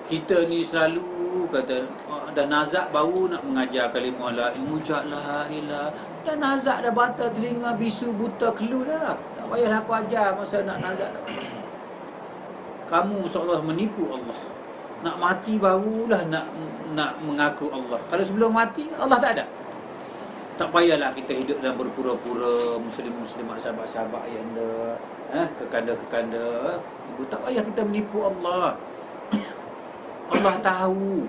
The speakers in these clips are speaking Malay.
Kita ni selalu kata dah nazak baru nak mengajar kalimah la ilaha la ilah. Dah nazak dah batal telinga bisu buta kelu dah. Tak payahlah aku ajar masa nak nazak dah. Kamu seolah menipu Allah. Nak mati barulah nak mengaku Allah. Kalau sebelum mati Allah tak ada. Tak payahlah kita hidup dalam berpura-pura muslim-muslimat sahabat-sahabat yang ada kekanda-kekanda. Ibu, tak payah kita menipu Allah. Allah tahu.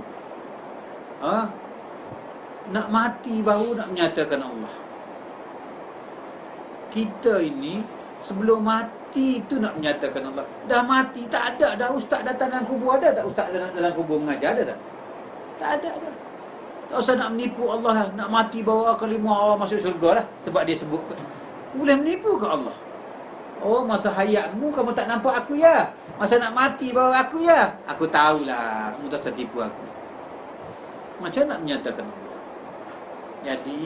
Nak mati baru nak menyatakan Allah. Kita ini sebelum mati itu nak menyatakan Allah. Dah mati tak ada dah ustaz datang dalam kubur. Ada tak ustaz dalam kubur mengajar? Ada tak? Tak ada dah. Tak usah nak menipu Allah. Nak mati bawa kalimah awal masuk syurga lah. Sebab dia sebut. Boleh menipu ke Allah? Oh, masa hayatmu kamu tak nampak aku ya? Masa nak mati bawa aku ya? Aku tahulah. Kamu tak usah tipu aku. Macam nak menyatakan Allah? Jadi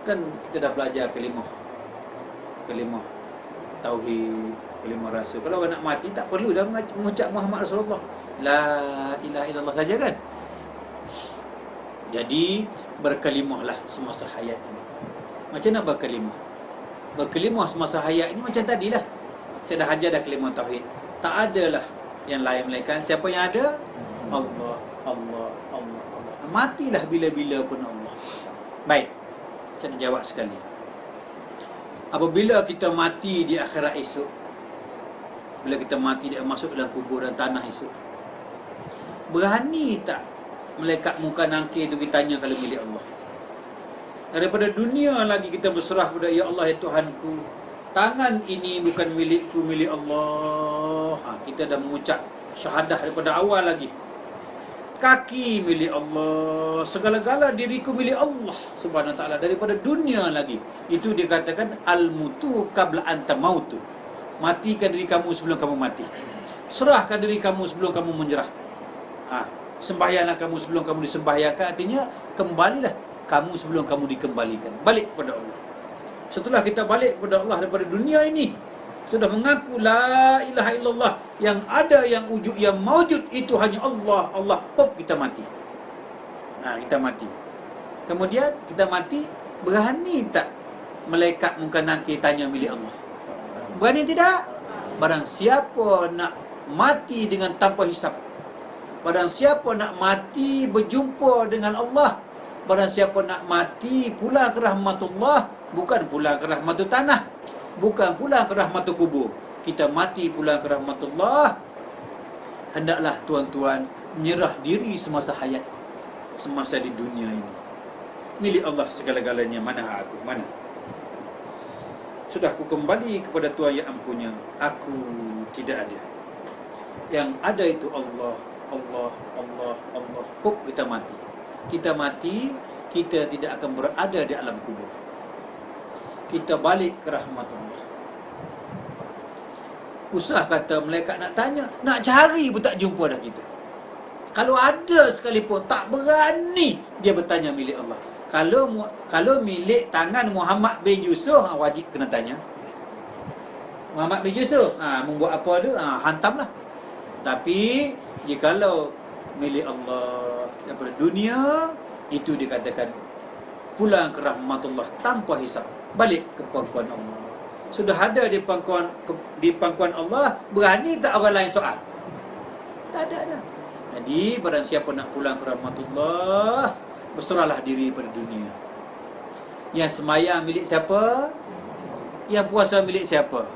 kan kita dah belajar kalimah tauhid, kalimah rasul. Kalau orang nak mati tak perlu dah mengucap Muhammad Rasulullah. La ilaha illallah saja kan? Jadi berkalimahlah semasa hayat ini. Macam nak berkalimah? Berkalimah semasa hayat ini macam tadilah. Saya dah ajar dah kalimah tauhid. Tak adalah yang lain melainkan siapa yang ada? Allah, Allah, Allah, Allah. Matilah bila-bila pun Allah. Baik. Saya nak jawab sekali. Apabila kita mati di akhirat esok, bila kita mati dia masuk dalam kubur dan tanah esok, berani tak malaikat muka nangkir itu kita tanya kalau milik Allah? Daripada dunia lagi kita berserah kepada ya Allah ya Tuhanku, tangan ini bukan milikku, milik Allah. Kita dah mengucap syahadah daripada awal lagi. Kaki milik Allah, segala-gala diriku milik Allah Subhanahu wa taala. Daripada dunia lagi, itu dikatakan al-mutu qabla anta mautu. Matikan diri kamu sebelum kamu mati. Serahkan diri kamu sebelum kamu menyerah. Sembahyanglah kamu sebelum kamu disembahyangkan. Artinya kembalilah kamu sebelum kamu dikembalikan. Balik kepada Allah. Setelah kita balik kepada Allah daripada dunia ini, sudah mengaku la ilaha illallah, yang ada, yang wujud, yang maujud itu hanya Allah. Allah, pop, kita mati. Kita mati. Kemudian kita mati, berani tak malaikat muka nangkir tanya milik Allah? Berani tidak? Barang siapa nak mati dengan tanpa hisap, barang siapa nak mati berjumpa dengan Allah, barang siapa nak mati pulang ke rahmatullah, bukan pulang ke rahmatul tanah, bukan pulang ke rahmatul kubur, kita mati pulang ke rahmatullah. Hendaklah tuan-tuan menyerah diri semasa hayat, semasa di dunia ini. Milik Allah segala-galanya. Mana aku? Mana? Sudah aku kembali kepada Tuhan yang ampunya. Aku tidak ada. Yang ada itu Allah, Allah, Allah, Allah. Puk, kita mati. Kita mati, kita tidak akan berada di alam kubur. Kita balik ke rahmatullah. Usah kata malaikat nak tanya, nak cari pun tak jumpa dah kita. Kalau ada sekalipun, tak berani dia bertanya milik Allah. Kalau milik tangan Muhammad bin Yusuf, wajib kena tanya. Muhammad bin Yusuf, membuat apa tu? Hantamlah. Tapi jikalau milik Allah daripada dunia, itu dikatakan pulang ke rahmatullah tanpa hisab, balik ke pangkuan Allah. Sudah ada di pangkuan Allah, berani tak orang lain soal? Tak ada dah. Jadi barang siapa nak pulang ke rahmatullah, berserahlah diri pada dunia. Yang semayang milik siapa? Yang puasa milik siapa?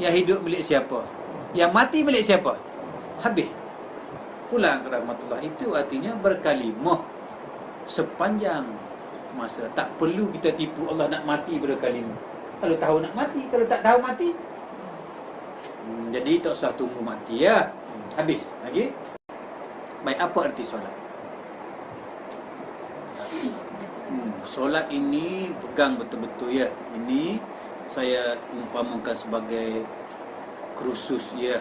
Yang hidup milik siapa? Yang mati milik siapa? Habis. Pulang ke rahmatullah. Itu artinya berkalimah sepanjang masa. Tak perlu kita tipu Allah nak mati berkalimah. Kalau tahu nak mati, kalau tak tahu mati. Jadi tak usah tunggu mati ya. Habis. Lagi. Baik, apa arti solat? Solat ini pegang betul-betul ya. Ini saya umpamakan sebagai kursus ya.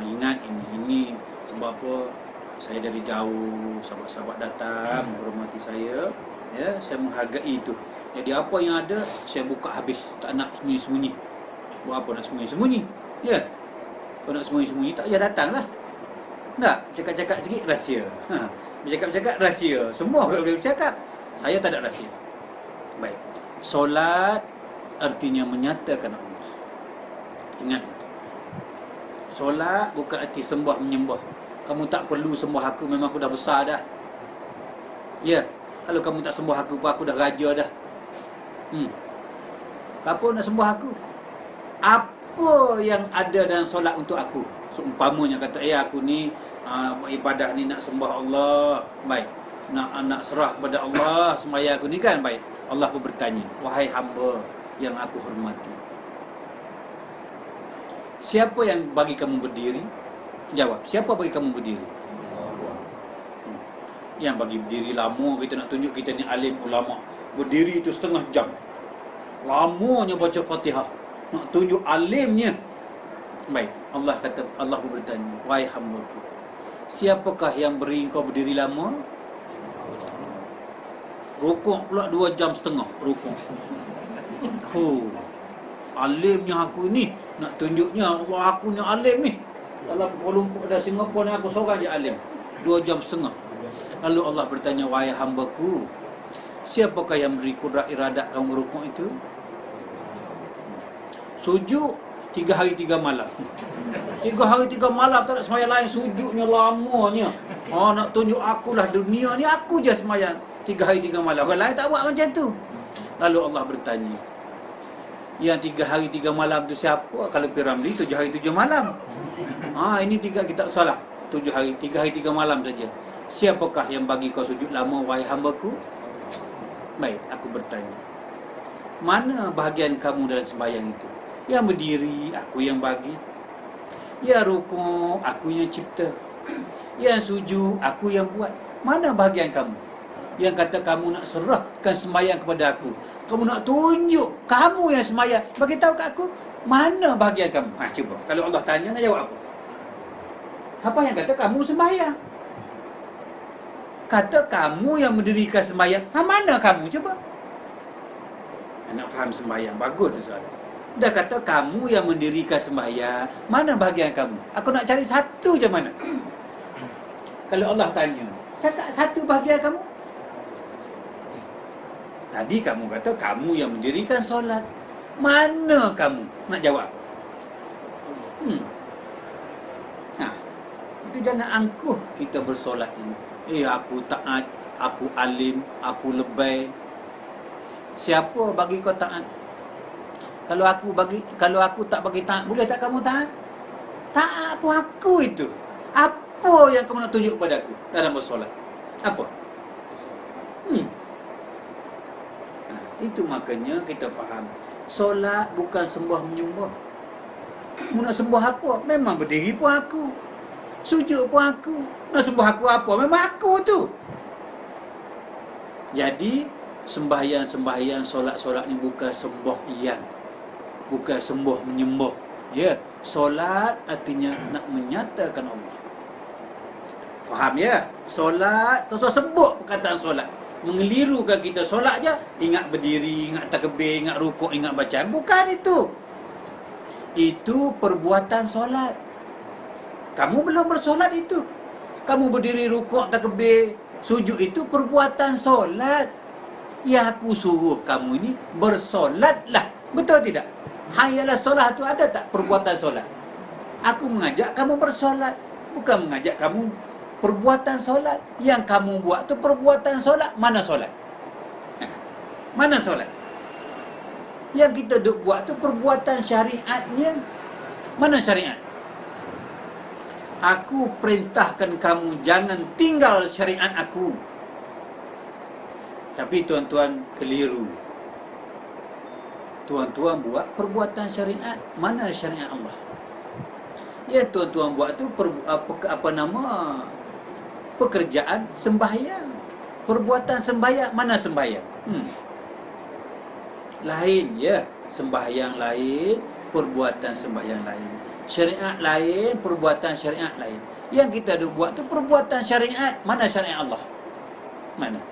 Ingat ini sebab apa? Saya dari jauh, sahabat-sahabat datang menghormati saya, ya, saya menghargai itu. Jadi apa yang ada saya buka habis, tak nak sembunyi-sembunyi. Buat apa nak sembunyi-sembunyi? Ya. Kalau nak sembunyi-sembunyi tak payah datanglah. Tak, cakap-cakap sikit rahsia. Bercakap-cakap rahsia. Semua orang boleh bercakap. Saya tak ada rahsia. Baik. Solat artinya menyatakan Allah. Ingat itu. Solat bukan arti sembah menyembah. Kamu tak perlu sembah aku, memang aku dah besar dah. Ya, kalau kamu tak sembah aku pun aku dah raja dah. Apa nak sembah aku? Apa yang ada dalam solat untuk aku? Seumpamanya kata, aku ni ibadah ni nak sembah Allah. Baik. Nak serah kepada Allah, sembahyang aku ni kan. Baik. Allah pun bertanya, wahai hamba yang aku hormati, siapa yang bagi kamu berdiri? Jawab, siapa bagi kamu berdiri? Yang bagi berdiri lama, kita nak tunjuk kita ni alim ulama. Berdiri itu setengah jam. Lamanya baca Fatihah. Nak tunjuk alimnya. Baik, Allah kata, Allah pun bertanya, wahai hamba-Ku, siapakah yang beri kau berdiri lama? Rukuk pula 2 jam setengah rukuk. Alimnya aku ni. Nak tunjuknya Allah aku ni alim ni. Dalam Kuala Lumpur dan Singapura ni aku seorang je alim. 2 jam setengah. Lalu Allah bertanya, wahai hamba-Ku, siapakah yang beri kudrat iradat kamu rukuk itu? Sujud 3 hari 3 malam. 3 hari 3 malam tak ada sembahyang lain, sujudnya lamanya. Nak tunjuk akulah dunia ni, aku je sembahyang 3 hari 3 malam. Orang lain tak buat macam tu. Lalu Allah bertanya, yang 3 hari 3 malam tu siapa? Kalau Piramli 7 hari 7 malam. Ini 3 kita salah. 7 hari 3 hari 3 malam saja. Siapakah yang bagi kau sujud lama, wahai hamba-Ku? Baik, aku bertanya, mana bahagian kamu dalam sembahyang itu? Yang berdiri, aku yang bagi. Yang rukuk, aku yang cipta. Yang sujud, aku yang buat. Mana bahagian kamu? Yang kata kamu nak serahkan sembahyang kepada aku, kamu nak tunjuk kamu yang sembahyang, bagi tahu kat aku, mana bahagian kamu? Cuba, kalau Allah tanya, nak jawab apa? Apa yang kata kamu sembahyang? Kata kamu yang mendirikan sembahyang. Mana kamu? Cuba. Nak faham sembahyang, bagus tu soalan. Dah kata kamu yang mendirikan sembahyang, mana bahagian kamu? Aku nak cari satu je mana. Kalau Allah tanya, cakap satu bahagian kamu. Tadi kamu kata kamu yang mendirikan solat. Mana kamu? Nak jawab. Itu jangan angkuh kita bersolat ini. Aku taat, aku alim, aku lebay. Siapa bagi kau taat? Kalau aku tak bagi taat, boleh tak kamu taat? Taat pun aku itu. Apa yang kamu nak tunjuk kepada aku dalam bersolat? Apa? Itu makanya kita faham, solat bukan sembah menyembah. Mu nak sembah apa? Memang berdiri pun aku, sujud pun aku. Nak sembah aku apa? Memang aku tu. Jadi sembahyang, solat-solat ni bukan sembahyang, bukan sembah menyembah. Ya, solat artinya nak menyatakan Allah. Faham ya? Solat, tak usah sebut perkataan solat. Mengelirukan kita solat je, ingat berdiri, ingat takbir, ingat rukuk, ingat bacaan. Bukan itu. Itu perbuatan solat. Kamu belum bersolat itu. Kamu berdiri, rukuk, takbir, sujud, itu perbuatan solat. Yang aku suruh kamu ini bersolatlah. Betul tidak? Hayalah solat tu ada tak perbuatan solat? Aku mengajak kamu bersolat, bukan mengajak kamu perbuatan solat. Yang kamu buat tu perbuatan solat. Mana solat? Mana solat? Yang kita duk buat tu perbuatan syariatnya. Mana syariat? Aku perintahkan kamu jangan tinggal syariat aku. Tapi tuan-tuan keliru. Tuan-tuan buat perbuatan syariat. Mana syariat Allah? Yang tuan-tuan buat tu pekerjaan sembahyang. Perbuatan sembahyang. Mana sembahyang? Lain ya. Sembahyang lain, perbuatan sembahyang lain. Syariat lain, perbuatan syariat lain. Yang kita buat tu perbuatan syariat. Mana syariat Allah? Mana?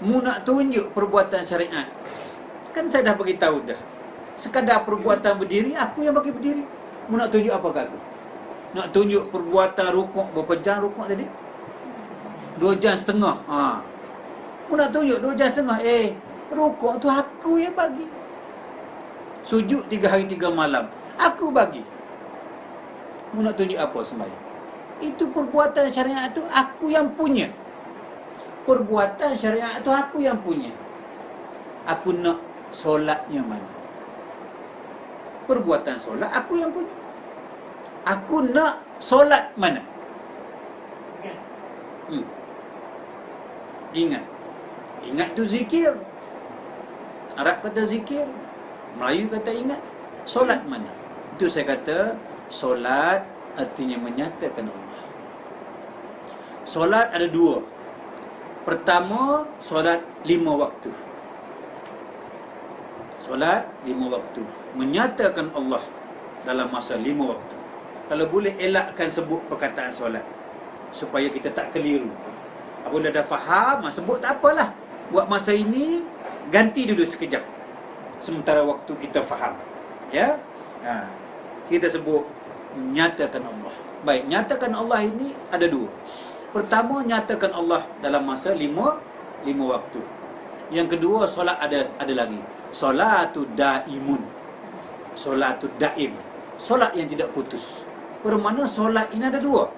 Mu nak tunjuk perbuatan syariat, kan saya dah bagi tahu dah. Sekadar perbuatan berdiri, aku yang bagi berdiri. Mu nak tunjuk apa ke aku? Nak tunjuk perbuatan rukuk berapa jam rukuk tadi? 2 jam setengah. Mu nak tunjuk 2 jam setengah. Rukuk tu aku yang bagi. Sujud 3 hari 3 malam, aku bagi. Mu nak tunjuk apa sembahyang? Itu perbuatan syariat tu aku yang punya. Perbuatan syariat tu aku yang punya. Aku nak solatnya mana? Perbuatan solat aku yang punya. Aku nak solat mana? Ingat tu zikir. Arab kata zikir, Melayu kata ingat. Solat mana? Itu saya kata solat artinya menyatakan Allah. Solat ada 2. Pertama, solat 5 waktu. Solat 5 waktu, menyatakan Allah dalam masa 5 waktu. Kalau boleh elakkan sebut perkataan solat supaya kita tak keliru. Apabila dah faham, sebut tak apalah. Buat masa ini, ganti dulu sekejap. Sementara waktu kita faham. Ya? Kita sebut nyatakan Allah. Baik, nyatakan Allah ini ada 2. Pertama, nyatakan Allah dalam masa 5 waktu. Yang kedua, solat ada lagi. Solatul daimun. Solatul daim. Solat yang tidak putus. Bermakna solat ini ada 2.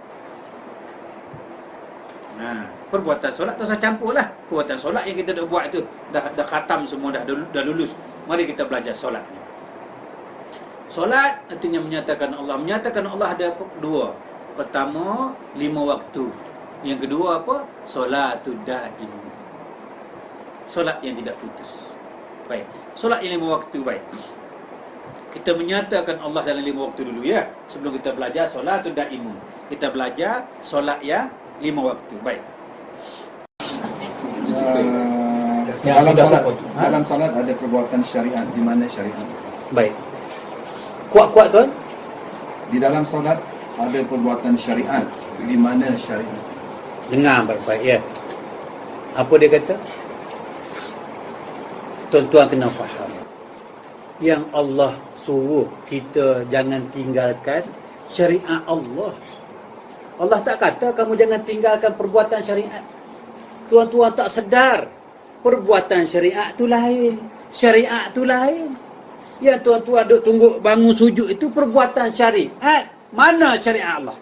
Perbuatan solat tak usah campur lah. Perbuatan solat yang kita dah buat tu dah khatam semua, dah lulus. Mari kita belajar solatnya. Solat artinya menyatakan Allah. Menyatakan Allah ada 2. Pertama, 5 waktu. Yang kedua apa? Solatul daim. Solat yang tidak putus. Baik. Solat yang 5 waktu, baik. Kita menyatakan Allah dalam 5 waktu dulu ya. Sebelum kita belajar solatul daimun. Kita belajar solat yang 5 waktu. Baik. Dalam solat ada perbuatan syariat. Di mana syariat? Baik. Kuat-kuat tuan. Di dalam solat ada perbuatan syariat. Di mana syariat? Dengar baik-baik ya. Apa dia kata? Tuan-tuan kena faham. Yang Allah suruh kita jangan tinggalkan syariat Allah. Allah tak kata kamu jangan tinggalkan perbuatan syariat. Tuan-tuan tak sedar perbuatan syariat tu lain, syariat tu lain. Yang tuan-tuan duk tunggu bangun sujud itu perbuatan syariat. Mana syariat Allah?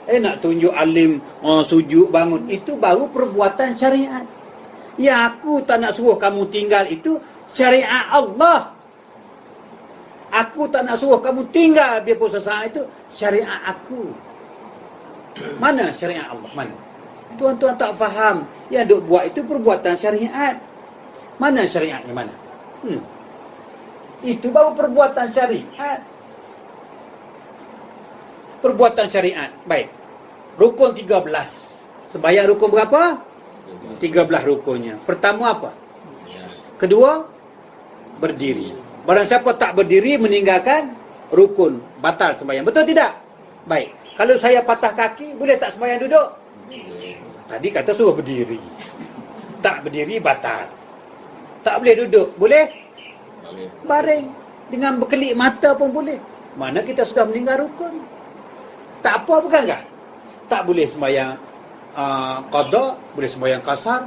Nak tunjuk alim sujud bangun, itu baru perbuatan syariat. Yang aku tak nak suruh kamu tinggal itu syariat Allah. Aku tak nak suruh kamu tinggal biarpun sesaat itu syariat aku. Mana syariat Allah? Mana? Tuan-tuan tak faham. Yang duk buat itu perbuatan syariat. Mana syariatnya mana? Itu baru perbuatan syariat. Perbuatan syariat. Baik. Rukun 13. Sembahyang rukun berapa? 13 rukunnya. Pertama apa? Kedua, berdiri. Barang siapa tak berdiri meninggalkan rukun, batal sembahyang. Betul tidak? Baik. Kalau saya patah kaki, boleh tak sembahyang duduk? Tadi kata suruh berdiri. Tak berdiri, batal. Tak boleh duduk, boleh? Baring. Dengan berkelip mata pun boleh. Mana kita sudah meninggal rukun. Tak apa, bukan tak? Tak boleh sembahyang qada, boleh sembahyang kasar,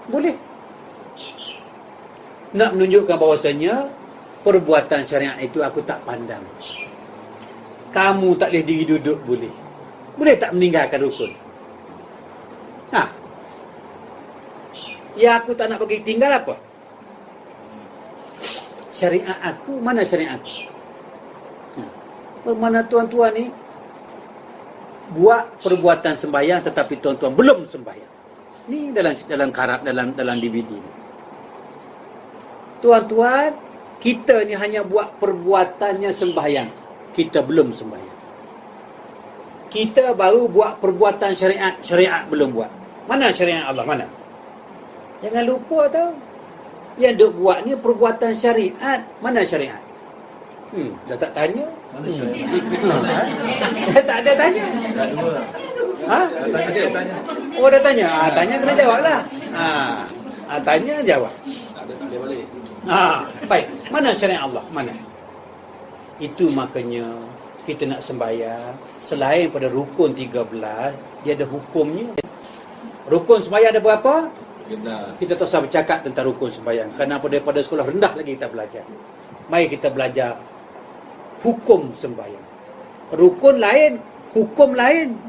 boleh. Nak menunjukkan bahawasanya perbuatan syariat itu aku tak pandang. Kamu tak boleh diri duduk, boleh. Boleh tak meninggalkan rukun? Ya aku tak nak bagi tinggal apa? Syariat aku, mana syariat aku? Mana tuan-tuan ni buat perbuatan sembahyang tetapi tuan-tuan belum sembahyang. Ni dalam karab, dalam DVD ni. Tuan-tuan, kita ni hanya buat perbuatannya sembahyang. Kita belum sembahyang. Kita baru buat perbuatan syariat, syariat belum buat. Mana syariat Allah? Mana? Jangan lupa tau. Yang duk buat ni perbuatan syariat. Mana syariat? Dah tak tanya. Mana syariat? Tak ada tanya. Tanya. Oh dah tanya. Tanya kena jawab lah. Tanya jawab. Tak boleh balik. Baik. Mana syariat Allah? Mana? Itu makanya kita nak sembahyang, selain pada rukun 13, dia ada hukumnya. Rukun sembahyang ada berapa? Kita tak usah bercakap tentang rukun sembahyang, kerana daripada sekolah rendah lagi kita belajar. Mari kita belajar hukum sembahyang. Rukun lain, hukum lain.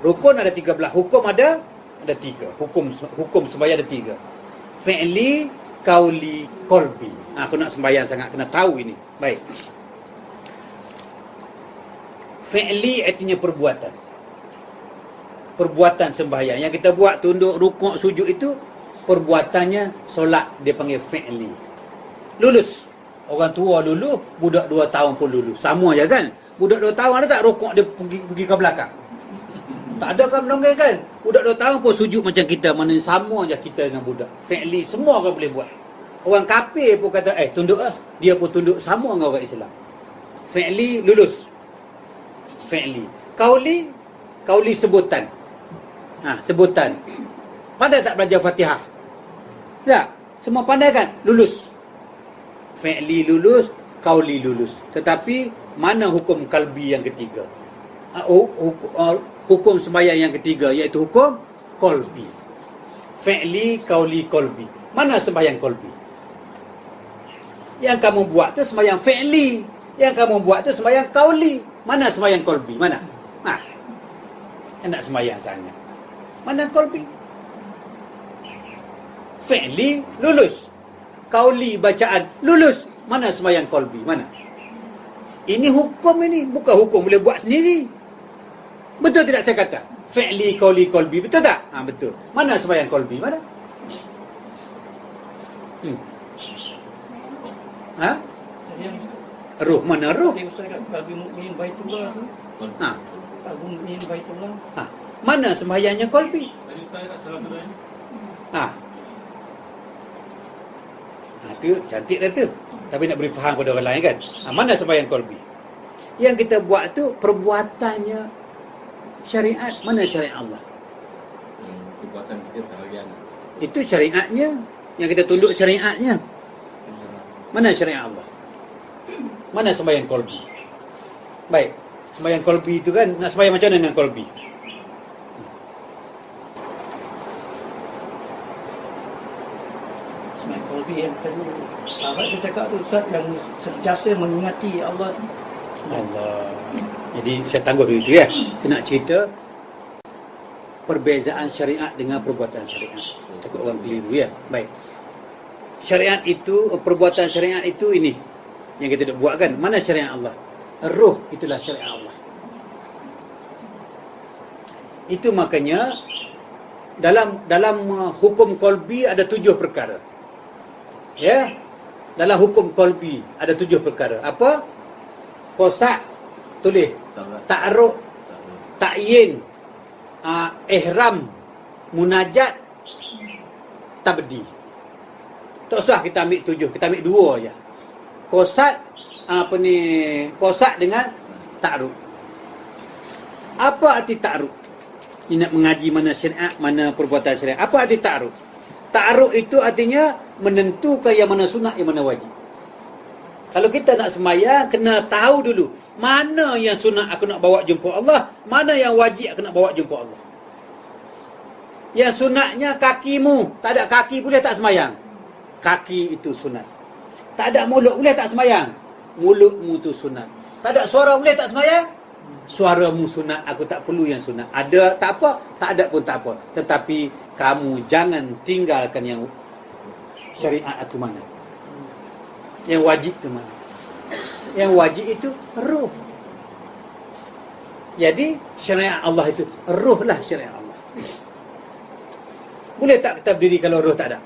Rukun ada 13, hukum ada 3. Hukum sembahyang ada 3. Fi'li, qauli, qalbi. Aku nak sembahyang sangat kena tahu ini. Baik. Fi'li artinya perbuatan. Perbuatan sembahyang yang kita buat, tunduk, rukuk, sujud itu perbuatannya solat, dia panggil fi'li. Lulus. Orang tua lulus, budak 2 tahun pun lulus. Sama je kan? Budak 2 tahun ada tak rukuk dia pergi ke belakang? Tak ada kan melonggar kan? Budak 2 tahun pun sujud macam kita. Mana sama je kita dengan budak. Fi'li, semua orang boleh buat. Orang kafir pun kata, tunduk lah. Dia pun tunduk sama dengan orang Islam. Fi'li, lulus. Fi'li. Qauli sebutan. Sebutan. Pandai tak belajar Fatihah? Tak. Semua pandai kan? Lulus. Fi'li lulus, qauli lulus. Tetapi mana hukum kalbi yang ketiga? Hukum sembahyang yang ketiga, iaitu hukum qalbi. Fi'li, qauli, qalbi. Mana sembahyang qalbi? Yang kamu buat tu sembahyang fi'li, yang kamu buat tu sembahyang qauli. Mana sembahyang qalbi? Mana? Nak sembahyang sangat. Mana qalbi? Fi'li lulus, qauli bacaan lulus. Mana sembahyang qalbi? Mana? Ini hukum ini, bukan hukum boleh buat sendiri. Betul tidak saya kata? Fi'li, qauli, qalbi, betul tak? Betul. Mana sembahyang qalbi? Mana? Ruh, mana ruh? Qalbi mukmin baitullah tu. Qalbi mukmin baitullah. Mana sembahyangnya qalbi? Tu cantik dah tu. Tapi nak beri faham kepada orang lain kan. Mana sembahyang qalbi? Yang kita buat tu perbuatannya syariat. Mana syariat Allah? Perbuatan kita seharian. Itu syariatnya. Yang kita tunduk syariatnya. Mana syariat Allah? Mana sembahyang qalbi? Baik. Sembahyang qalbi itu kan, nak sembahyang macam mana dengan qalbi? Sembahyang qalbi yang tadi sahabat tu cakap tu, Ustaz, yang sentiasa mengingati Allah. Jadi saya tangguh dulu itu ya. Saya nak cerita perbezaan syariat dengan perbuatan syariat. Takut orang keliru ya. Baik. Syariat itu, perbuatan syariat itu ini yang kita nak buat kan. Mana syariat Allah? Ruh itulah syariat Allah. Itu makanya dalam hukum qalbi ada 7 perkara. Ya. Dalam hukum qalbi ada 7 perkara. Apa? Qasak, tulis. Ta'aruk, ta'yin, ihram, munajat, tabdi. Tak usah kita ambil 7, kita ambil 2 aja. Qasak dengan ta'aruk. Apa arti ta'aruk? Ini nak mengaji mana syariat, mana perbuatan syariat. Apa arti ta'aruk? Ta'aruk itu artinya menentukan yang mana sunat, yang mana wajib. Kalau kita nak sembahyang, kena tahu dulu mana yang sunat aku nak bawa jumpa Allah, mana yang wajib aku nak bawa jumpa Allah. Yang sunatnya kakimu, tak ada kaki boleh tak sembahyang? Kaki itu sunat. Tak ada mulut boleh tak sembahyang? Mulutmu itu sunat. Tak ada suara boleh tak sembahyang? Suaramu sunat, aku tak perlu yang sunat. Ada tak apa, tak ada pun tak apa. Tetapi kamu jangan tinggalkan yang syariat itu mana. Yang wajib itu mana? Yang wajib itu ruh. Jadi syariat Allah itu ruh lah syariat Allah. Boleh tak kita berdiri kalau ruh tak ada?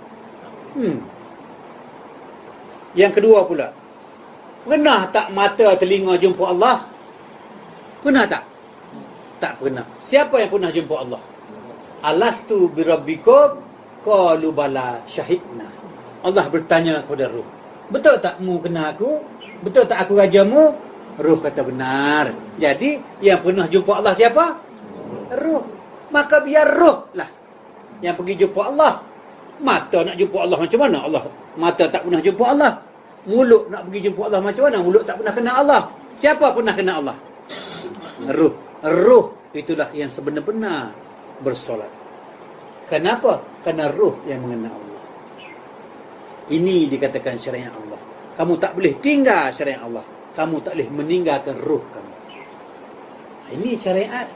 Yang kedua pula, pernah tak mata telinga jumpa Allah? Pernah tak? Tak pernah. Siapa yang pernah jumpa Allah? Alastu birabbikum qalu bala syahidna. Allah bertanya kepada ruh, betul tak mu kenal aku? Betul tak aku rajamu? Ruh kata benar. Jadi yang pernah jumpa Allah siapa? Ruh. Maka biar ruh lah yang pergi jumpa Allah. Mata nak jumpa Allah macam mana? Allah mata tak pernah jumpa Allah. Mulut nak pergi jumpa Allah macam mana? Mulut tak pernah kenal Allah. Siapa pernah kenal Allah? Ruh. Ruh itulah yang sebenar-benar bersolat. Kenapa? Kerana ruh yang mengenal Allah. Ini dikatakan syariat Allah. Kamu tak boleh tinggal syariat Allah. Kamu tak boleh meninggalkan ruh kamu. Ini syariat.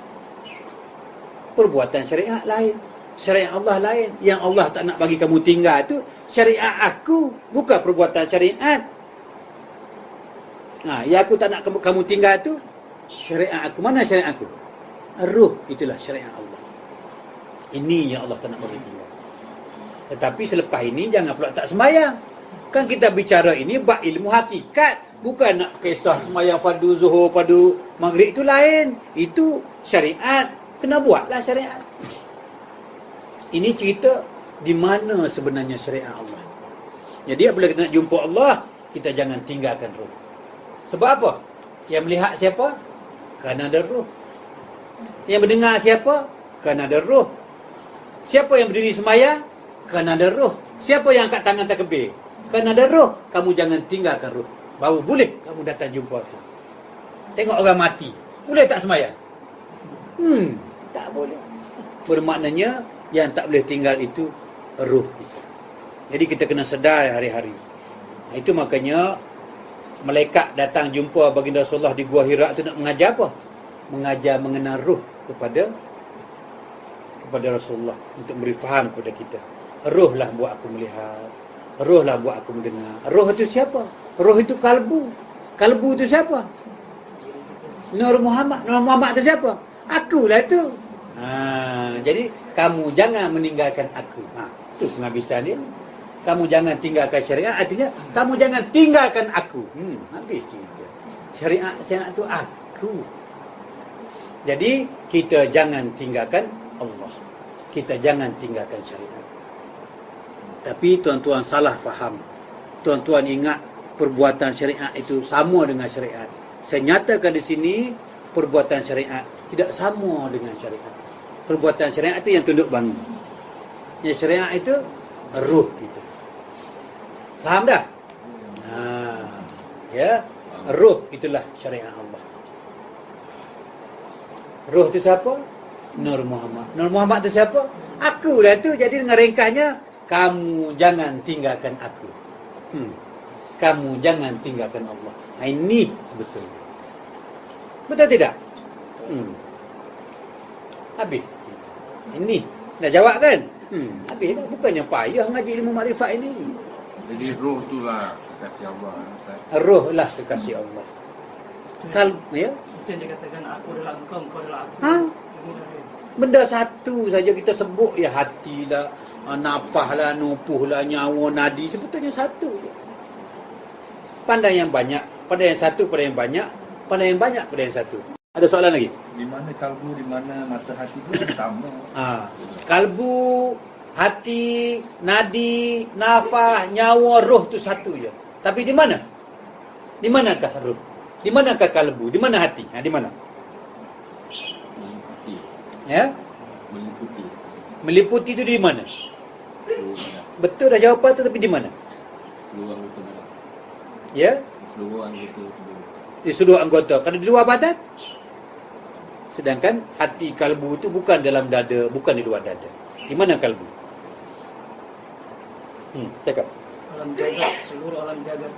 Perbuatan syariat lain. Syariat Allah lain. Yang Allah tak nak bagi kamu tinggal tu syariat aku, bukan perbuatan syariat. Yang aku tak nak kamu tinggal tu syariat aku. Mana syariat aku? Ruh itulah syariat Allah. Ini yang Allah tak nak bagi tinggal. Tetapi selepas ini jangan pula tak sembahyang. Kan kita bicara ini bab ilmu hakikat, bukan nak kisah sembahyang fardu zuhur, fardu maghrib itu lain. Itu syariat, kena buatlah syariat. Ini cerita di mana sebenarnya syariat Allah. Jadi apabila kita nak jumpa Allah, kita jangan tinggalkan ruh. Sebab apa? Yang melihat siapa? Kerana ada ruh. Yang mendengar siapa? Kerana ada ruh. Siapa yang berdiri sembahyang? Kerana ada roh. Siapa yang angkat tangan takbir? Kerana ada roh. Kamu jangan tinggalkan roh. Baru boleh kamu datang jumpa tu. Tengok orang mati. Boleh tak sembahyang? Tak boleh. Bermaknanya yang tak boleh tinggal itu roh kita. Jadi kita kena sedar hari-hari. Itu makanya malaikat datang jumpa baginda Rasulullah di Gua Hira tu nak mengajar apa? Mengajar mengenal roh kepada Rasulullah untuk beri faham kepada kita. Roh lah buat aku melihat. Roh lah buat aku mendengar. Roh itu siapa? Roh itu kalbu. Kalbu itu siapa? Nur Muhammad. Nur Muhammad itu siapa? Akulah itu. Jadi kamu jangan meninggalkan aku. Itu penghabisan dia. Kamu jangan tinggalkan syariat. Artinya kamu jangan tinggalkan aku. Habis cerita. Syariat itu aku. Jadi kita jangan tinggalkan Allah. Kita jangan tinggalkan syariat. Tapi tuan-tuan salah faham. Tuan-tuan ingat perbuatan syariat itu sama dengan syariat. Saya nyatakan di sini perbuatan syariat tidak sama dengan syariat. Perbuatan syariat itu yang tunduk bangun. Yang syariat itu ruh kita. Faham dah? Ya, ruh itulah syariat Allah. Ruh itu siapa? Nur Muhammad. Nur Muhammad itu siapa? Akulah tu. Jadi dengan ringkasnya, kamu jangan tinggalkan aku. Kamu jangan tinggalkan Allah. Ini sebetulnya. Betul tidak? Habis. Ini. Dah jawab kan? Habis dah. Bukannya payah ngaji ilmu makrifat ini. Jadi roh itulah kekasih Allah. Roh lah kekasih Allah. Ya? Itu yang dia katakan, aku adalah engkau, engkau adalah aku. Benda satu saja kita sebut, ya hati lah, napah lah, nupuh lah, nyawa, nadi, sebetulnya satu je. Pandai yang banyak, pandai yang satu pada yang banyak, pandai yang banyak pada yang satu. Ada soalan lagi? Di mana kalbu, di mana mata hati pun sama. Kalbu, hati, nadi, nafah, nyawa, roh tu satu je. Tapi di mana? Di manakah roh? Di manakah kalbu? Di mana hati? Di mana? Ya? Meliputi itu di mana? Betul dah jawapan tu, tapi di mana? Seluruh anggota badan. Ya? Seluruh anggota tubuh. Di seluruh anggota. Kalau di luar badan? Sedangkan hati kalbu itu bukan dalam dada, bukan di luar dada. Di mana kalbu? Cakap. Alam jagat, seluruh alam jagat.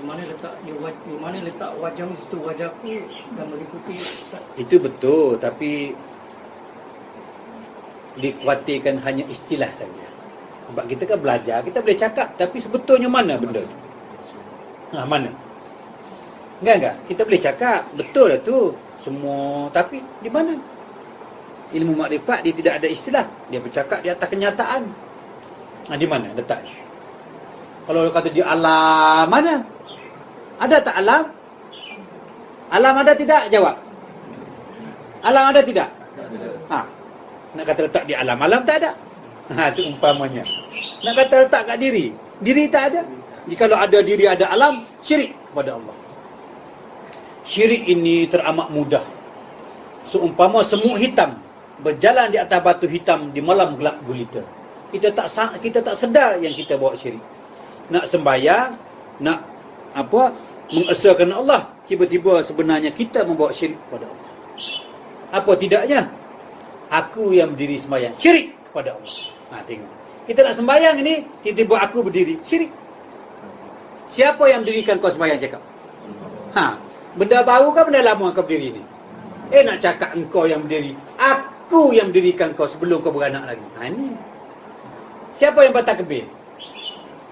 Di mana letak wajah itu, wajahku dan meliputi. Itu betul, tapi dikhawatirkan hanya istilah saja. Sebab kita kan belajar, kita boleh cakap, tapi sebetulnya mana benda tu? Mana? Enggak. Kita boleh cakap, betul lah tu semua, tapi di mana? Ilmu makrifat dia tidak ada istilah, dia bercakap di atas kenyataan. Di mana letaknya? Kalau kata di alam, mana? Ada tak alam? Alam ada tidak? Jawab. Alam ada tidak? Nak kata letak di alam, alam tak ada. Seumpamanya. Nak kata letak kat diri, diri tak ada. Jikalau ada diri, ada alam, syirik kepada Allah. Syirik ini teramat mudah. Seumpama semut hitam berjalan di atas batu hitam di malam gelap gulita. Kita tak sedar yang kita bawa syirik. nak sembahyang, nak mengesahkan Allah, tiba-tiba sebenarnya kita membawa syirik kepada Allah. Apa tidaknya? Aku yang berdiri sembahyang, syirik kepada Allah. Tengok. Kita nak sembahyang ini, tiba-tiba aku berdiri, syirik. Siapa yang mendirikan kau sembahyang cakap? Benda baru kan benda lama kau berdiri ni? Nak cakap engkau yang berdiri, aku yang mendirikan kau sebelum kau beranak lagi. Ni. Siapa yang batal kebir?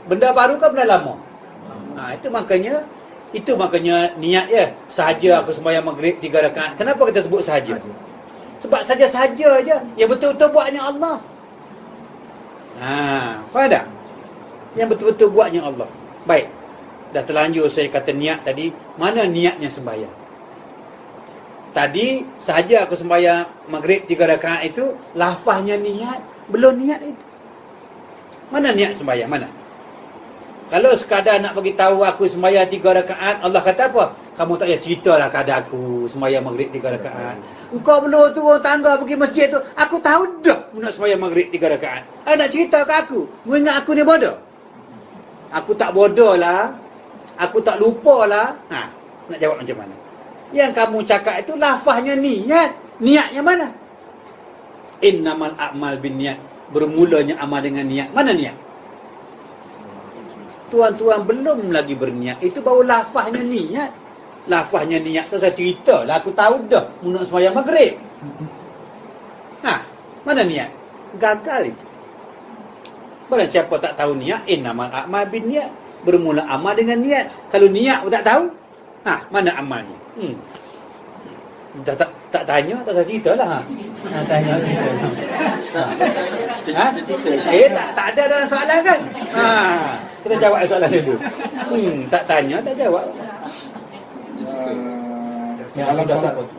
Benda baru kan benda lama? Itu makanya niat ya. Sahaja aku sembahyang maghrib 3 rakaat. Kenapa kita sebut sahaja? Sebab saja-saja aja yang betul-betul buatnya Allah. Faham tak? Yang betul-betul buatnya Allah. Baik. Dah terlanjur saya kata niat tadi. Mana niatnya sembahyang? Tadi sahaja aku sembahyang maghrib 3 rakaat itu, lafaznya niat, belum niat itu. Mana niat sembahyang? Mana? Kalau sekadar nak bagi tahu aku sembahyang 3 rakaat, Allah kata apa? Kamu tak payah ceritalah keadaan aku sembahyang maghrib 3 rakaat. Engkau belum turun tangga pergi masjid tu, aku tahu dah nak sembahyang maghrib 3 rakaat. Nak cerita ke aku? Mengingat aku ni bodoh? Aku tak bodoh lah. Aku tak lupa lah. Nak jawab macam mana? Yang kamu cakap itu lafaznya niat. Niatnya mana? Innamal a'mal bin niat. Bermulanya amal dengan niat. Mana niat? Tuan-tuan belum lagi berniat. Itu baru lafaznya niat. Lafaznya niat tu saya cerita lah. Aku tahu dah nak sembahyang maghrib. Mana niat? Gagal itu. Barang siapa tak tahu niat, innamal a'mal bin niat. Bermula amal dengan niat. Kalau niat pun tak tahu, mana amalnya? Tak tanya, tak saya cerita lah. Tanya cerita. Tak ada dalam soalan kan? Kita jawab soalan dulu. Tak tanya, tak jawab.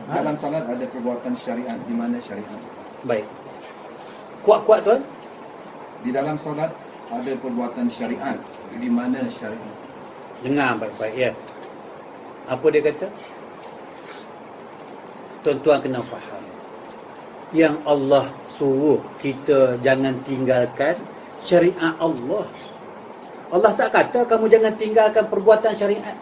Dalam salat ada perbuatan syariat. Di mana syariat? Baik. Kuat-kuat tuan. Di dalam salat ada perbuatan syariat. Di mana syariat? Dengar baik-baik ya. Apa dia kata? Tuan-tuan kena faham. Yang Allah suruh kita jangan tinggalkan syariat Allah. Allah tak kata kamu jangan tinggalkan perbuatan syariat.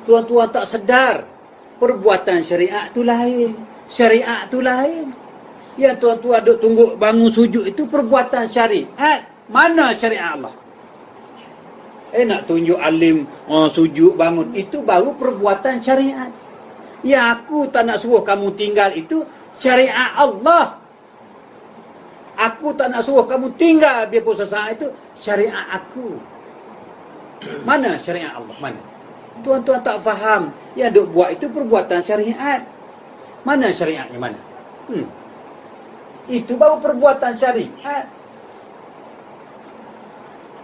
Tuan-tuan tak sedar. Perbuatan syariat tu lain. Syariat tu lain. Yang tuan-tuan duk tunggu bangun sujud itu perbuatan syariat. Mana syariat Allah? Nak tunjuk alim sujud bangun, itu baru perbuatan syariat. Yang aku tak nak suruh kamu tinggal itu syariat Allah. Aku tak nak suruh kamu tinggal biarpun sesaat itu syariat aku. Mana syariat Allah? Mana? Tuan-tuan tak faham. Yang duk buat itu perbuatan syariat. Mana syariatnya? Mana? Itu baru perbuatan syariat.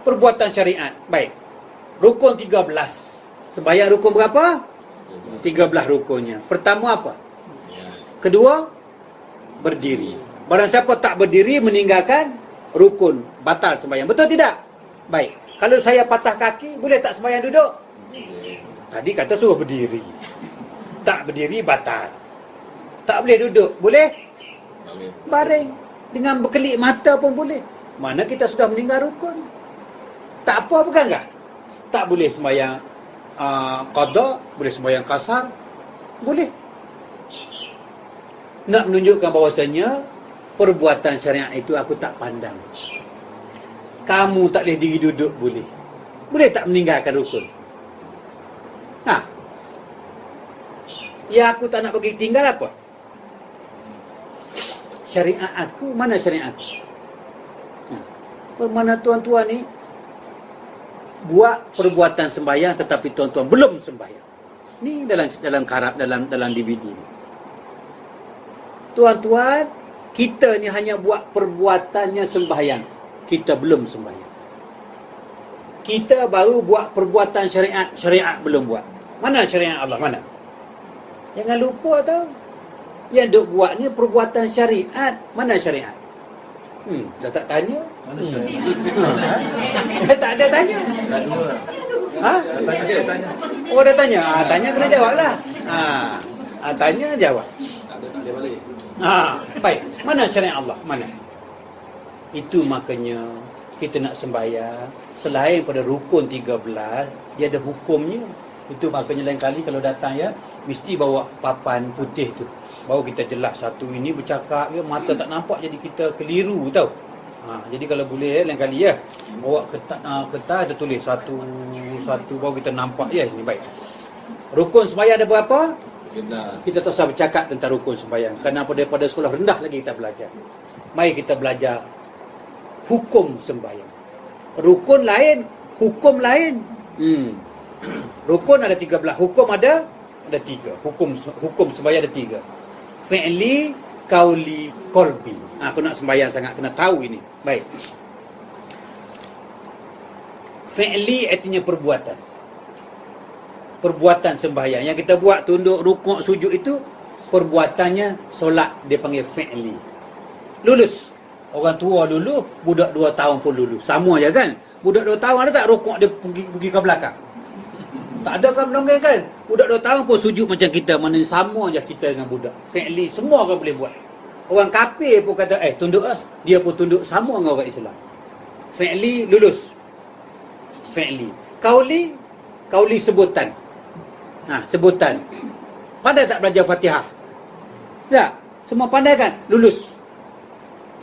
Perbuatan syariat. Baik. Rukun 13. Sembahyang rukun berapa? 13 rukunnya. Pertama apa? Kedua, berdiri. Barang siapa tak berdiri meninggalkan rukun, batal sembahyang. Betul tidak? Baik. Kalau saya patah kaki, boleh tak sembahyang duduk? Tadi kata suruh berdiri. Tak berdiri, batal. Tak boleh duduk, boleh? Baring. Dengan berkelip mata pun boleh. Mana kita sudah meninggal rukun. Tak apa, bukan tak? Tak boleh sembahyang qada, boleh sembahyang kasar, boleh. Nak menunjukkan bahawasanya perbuatan syariat itu aku tak pandang. Kamu tak boleh diri duduk, boleh. Boleh tak meninggalkan rukun? Ya aku tak nak bagi tinggal apa? Syariat aku, mana syariat aku? Mana tuan-tuan ni buat perbuatan sembahyang tetapi tuan-tuan belum sembahyang. Ni dalam karab, dalam DVD ni. Tuan-tuan, kita ni hanya buat perbuatannya sembahyang. Kita belum sembahyang. Kita baru buat perbuatan syariat, syariat belum buat. Mana syariat Allah? Mana? Jangan lupa tau. Yang duk buat ni perbuatan syariat. Mana syariat? Dah tak tanya? Mana syariat? Tak ada tanya. Tanya. Oh dah tanya. Tanya kena jawab lah. Tanya jawab. Tak ada balik. Baik. Mana syariat Allah? Mana? Itu makanya kita nak sembahyang, selain pada rukun 13, dia ada hukumnya. Itu makanya lain kali kalau datang ya, mesti bawa papan putih tu. Baru kita jelas satu ini bercakap ya, mata tak nampak jadi kita keliru tau. Jadi kalau boleh lain kali ya, bawa kertas ada tulis satu baru kita nampak ya sini baik. Rukun sembahyang ada berapa? Kita tak usah bercakap tentang rukun sembahyang. Kerana daripada sekolah rendah lagi kita belajar. Mari kita belajar hukum sembahyang. Rukun lain, hukum lain. Rukun ada 13, hukum ada 3. Hukum sembahyang ada 3. Fi'li, qauli, qalbi. Aku nak sembahyang sangat kena tahu ini. Baik. Fi'li artinya perbuatan. Perbuatan sembahyang yang kita buat, tunduk, rukuk, sujud itu perbuatannya solat, dia panggil fi'li. Lulus. Orang tua lulu, budak 2 tahun pun lulu. Sama je kan? Budak 2 tahun ada tak rukuk dia pergi ke belakang? Tak ada kan melonggar kan? Budak 2 tahun pun sujud macam kita. Mana sama je kita dengan budak. Fi'li, semua orang boleh buat. Orang kafir pun kata, tunduk lah. Dia pun tunduk, sama dengan orang Islam. Fi'li, lulus. Fi'li. Qauli sebutan. Sebutan. Pandai tak belajar Fatihah? Tak? Semua pandai kan? Lulus.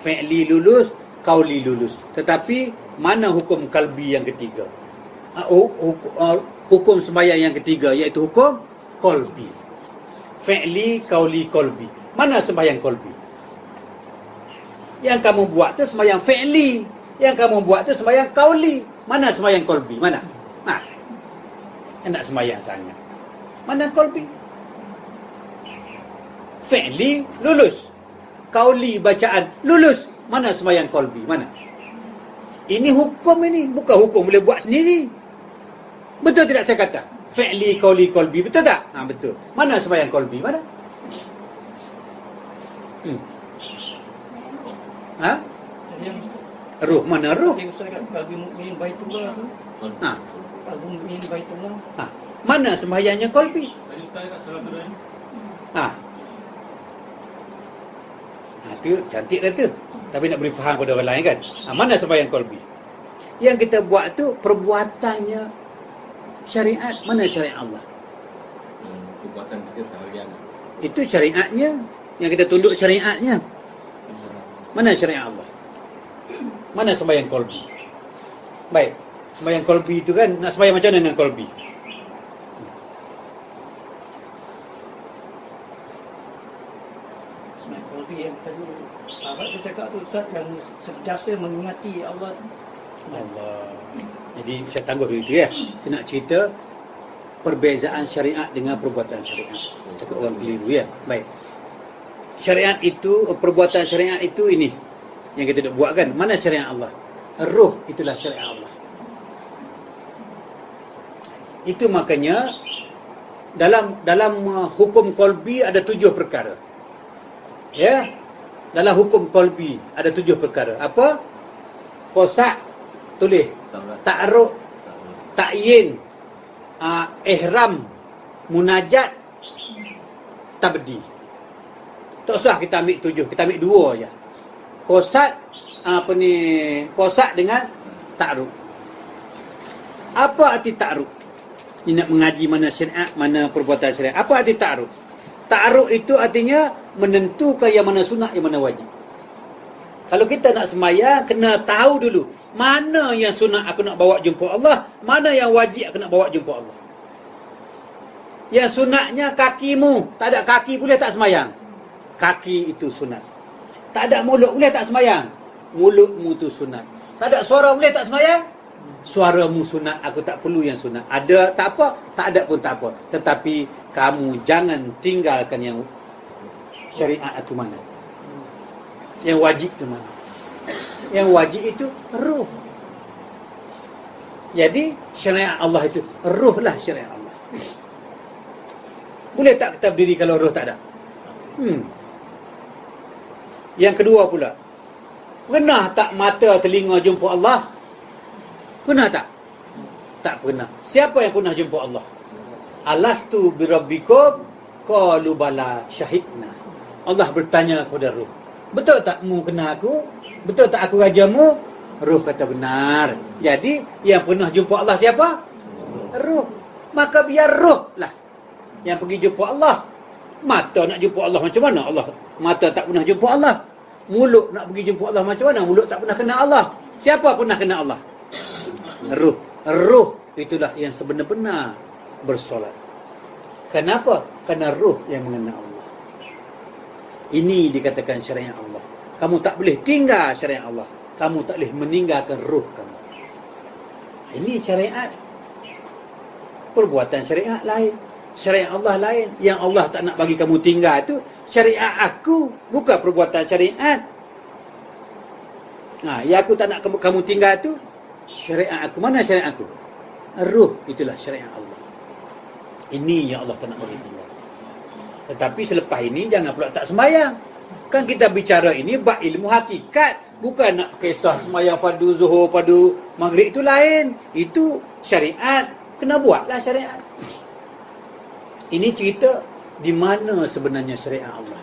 Fi'li lulus, qauli lulus. Tetapi mana hukum kalbi yang ketiga? Hukum sembahyang yang ketiga iaitu hukum qalbi. Fi'li, qauli, qalbi. Mana sembahyang qalbi? Yang kamu buat tu sembahyang fi'li, yang kamu buat tu sembahyang qauli. Mana sembahyang qalbi? Mana? Nak sembahyang sangat. Mana qalbi? Fi'li lulus, qauli bacaan lulus. Mana sembahyang qalbi? Mana? Ini hukum ini, bukan hukum boleh buat sendiri. Betul tidak saya kata? Fi'li, qauli, qalbi, betul tak? Betul. Mana sembahyang qalbi? Mana? Ruh, mana ruh? Qalbi mukmin baitullah tu. Qalbi mukmin baitullah. Mana sembahyangnya qalbi? Tu cantik dah tu. Tapi nak beri faham kepada orang lain kan. Mana sembahyang qalbi? Yang kita buat tu perbuatannya syariat. Mana syariat Allah? Perbuatan kita seharian. Itu syariatnya. Yang kita tunduk syariatnya. Mana syariat Allah? Mana sembahyang qalbi? Baik. Sembahyang qalbi itu kan, nak sembahyang macam mana dengan qalbi? Sembahyang qalbi yang tadi sahabat dia cakap tu Ustaz, yang sentiasa mengingati Allah. Jadi saya tangguh dulu itu ya. Saya nak cerita perbezaan syariat dengan perbuatan syariat. Takut orang keliru ya. Baik. Syariat itu, perbuatan syariat itu ini yang kita nak buat kan. Mana syariat Allah? Ruh itulah syariat Allah. Itu makanya dalam hukum qalbi ada 7 perkara. Ya. Dalam hukum qalbi ada 7 perkara. Apa? Qasak, tulis. Ta'aruk, ta'yin, ihram, munajat, tabdi. Tak usah kita ambil 7, kita ambil 2 aja. Qasak qasak dengan ta'aruk. Apa arti ta'aruk? Ini nak mengaji mana syariat, mana perbuatan syariat. Apa arti ta'aruk? Ta'aruk itu artinya menentukan yang mana sunat, yang mana wajib. Kalau kita nak sembahyang, kena tahu dulu mana yang sunat aku nak bawa jumpa Allah, mana yang wajib aku nak bawa jumpa Allah. Yang sunatnya kakimu, tak ada kaki boleh tak sembahyang? Kaki itu sunat. Tak ada mulut boleh tak sembahyang? Mulutmu tu sunat. Tak ada suara boleh tak sembahyang? Suaramu sunat, aku tak perlu yang sunat. Ada tak apa, tak ada pun tak apa. Tetapi kamu jangan tinggalkan yang syariat itu mana. Yang wajib itu mana? Yang wajib itu ruh. Jadi syariat Allah itu ruh lah syariat Allah. Boleh tak kita berdiri kalau ruh tak ada? Yang kedua pula, pernah tak mata telinga jumpa Allah? Pernah tak? Tak pernah. Siapa yang pernah jumpa Allah? Alastu birabbikum? Qalu bala syahidna. Allah bertanya kepada ruh, betul tak mu kenal aku? Betul tak aku rajamu? Ruh kata benar. Jadi yang pernah jumpa Allah siapa? Ruh. Maka biar ruh lah yang pergi jumpa Allah. Mata nak jumpa Allah macam mana? Allah mata tak pernah jumpa Allah. Mulut nak pergi jumpa Allah macam mana? Mulut tak pernah kenal Allah. Siapa pernah kenal Allah? Ruh. Ruh itulah yang sebenar-benar bersolat. Kenapa? Kerana ruh yang mengenal Allah. Ini dikatakan syariat Allah. Kamu tak boleh tinggal syariat Allah. Kamu tak boleh meninggalkan ruh kamu. Ini syariat. Perbuatan syariat lain. Syariat Allah lain. Yang Allah tak nak bagi kamu tinggal tu syariat aku, bukan perbuatan syariat. Yang aku tak nak kamu tinggal tu syariat aku. Mana syariat aku? Ruh itulah syariat Allah. Ini yang Allah tak nak bagi tinggal. Tetapi selepas ini jangan pula tak sembahyang. Kan kita bicara ini bab ilmu hakikat, bukan nak kisah sembahyang fardu zuhur, fardu maghrib itu lain. Itu syariat. Kena buatlah syariat. Ini cerita di mana sebenarnya syariat Allah.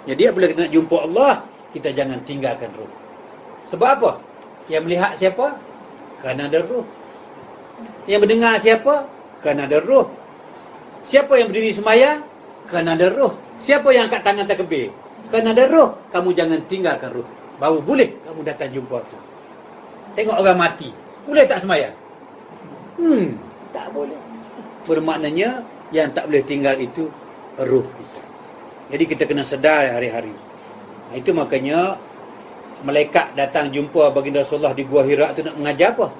Jadi apabila kita nak jumpa Allah, kita jangan tinggalkan ruh. Sebab apa? Yang melihat siapa? Kerana ada ruh. Yang mendengar siapa? Kerana ada ruh. Siapa yang berdiri sembahyang? Kerana ada ruh. Siapa yang angkat tangan takbir? Kerana ada ruh. Kamu jangan tinggalkan ruh. Baru boleh kamu datang jumpa aku. Tengok orang mati. Boleh tak sembahyang? Tak boleh. Bermaknanya yang tak boleh tinggal itu ruh kita. Jadi kita kena sedar hari-hari. Itu makanya malaikat datang jumpa baginda Rasulullah di Gua Hira tu nak mengajar apa?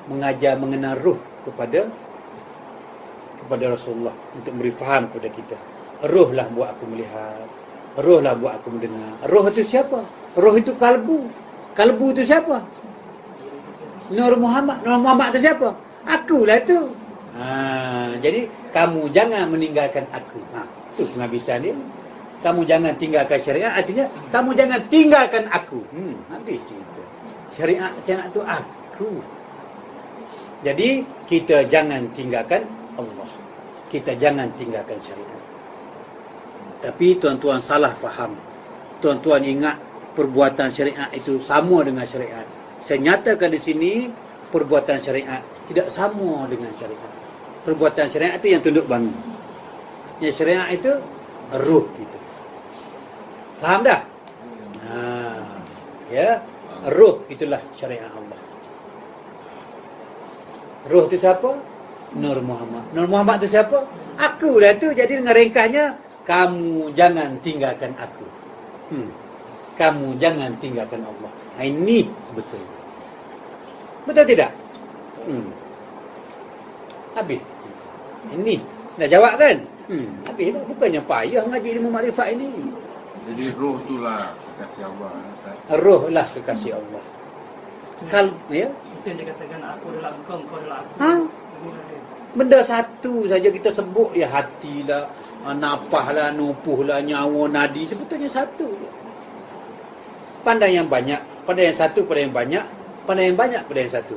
Mengajar mengenal ruh kepada Rasulullah untuk beri faham kepada kita. Ruh lah buat aku melihat. Ruh lah buat aku mendengar. Ruh itu siapa? Ruh itu kalbu. Kalbu itu siapa? Nur Muhammad. Nur Muhammad itu siapa? Akulah itu. Jadi kamu jangan meninggalkan aku. Itu penghabisan dia. Kamu jangan tinggalkan syariat, artinya kamu jangan tinggalkan aku. Habis cerita. Syariat itu aku. Jadi kita jangan tinggalkan Allah. Kita jangan tinggalkan syariat. Tapi tuan-tuan salah faham. Tuan-tuan ingat perbuatan syariat itu sama dengan syariat. Saya nyatakan di sini perbuatan syariat tidak sama dengan syariat. Perbuatan syariat itu yang tunduk bangun. Yang syariat itu ruh kita. Faham dah? Ya, ruh itulah syariat Allah. Ruh itu siapa? Nur Muhammad. Nur Muhammad itu siapa? Aku lah tu. Jadi dengan ringkasnya, kamu jangan tinggalkan aku. Kamu jangan tinggalkan Allah. Ini sebetulnya. Betul tidak? Habis. Ini dah jawab kan? Habis dah. Bukannya payah ngaji ilmu makrifat ini. Jadi roh itulah kekasih Allah. Roh lah kekasih Allah. Ya? Itu yang dia katakan, aku adalah engkau, engkau adalah aku. Benda satu saja kita sebut, ya hati lah, napah lah, nupuh lah, nyawa, nadi. Sebetulnya satu. Pandai yang banyak, pandai yang satu pada yang banyak, pandai yang banyak pada yang satu.